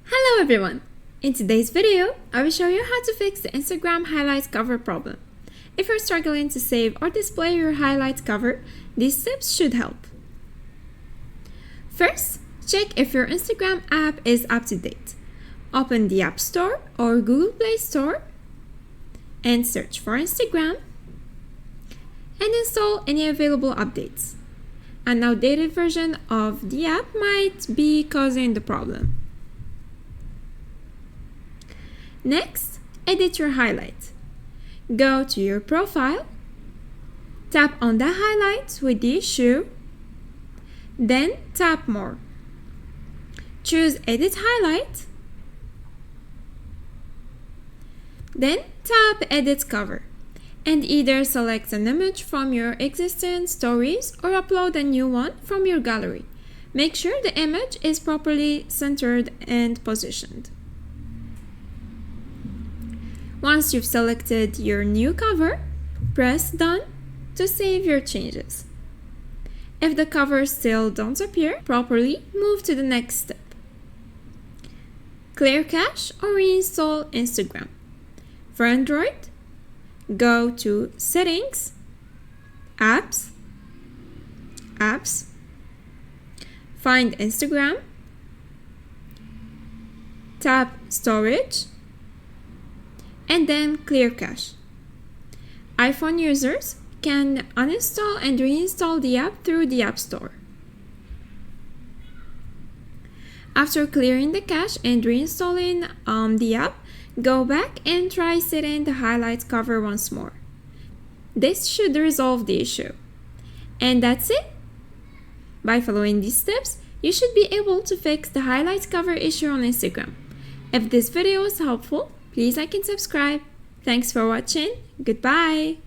Hello everyone! In today's video, I will show you how to fix the Instagram highlights cover problem. If you're struggling to save or display your highlights cover, these steps should help. First, check if your Instagram app is up to date. Open the App Store or Google Play Store and search for Instagram and install any available updates. An outdated version of the app might be causing the problem. Next, edit your highlight. Go to your profile, tap on the highlight with the issue, then tap More. Choose Edit Highlight, then tap Edit Cover, and either select an image from your existing stories or upload a new one from your gallery. Make sure the image is properly centered and positioned. Once you've selected your new cover, press Done to save your changes. If the covers still don't appear properly, move to the next step. Clear cache or reinstall Instagram. For Android, go to Settings, Apps, find Instagram, tap Storage, and then Clear Cache. iPhone users can uninstall and reinstall the app through the App Store. After clearing the cache and reinstalling the app, go back and try setting the highlights cover once more. This should resolve the issue. And that's it! By following these steps, you should be able to fix the highlights cover issue on Instagram. If this video was helpful, please like and subscribe. Thanks for watching. Goodbye!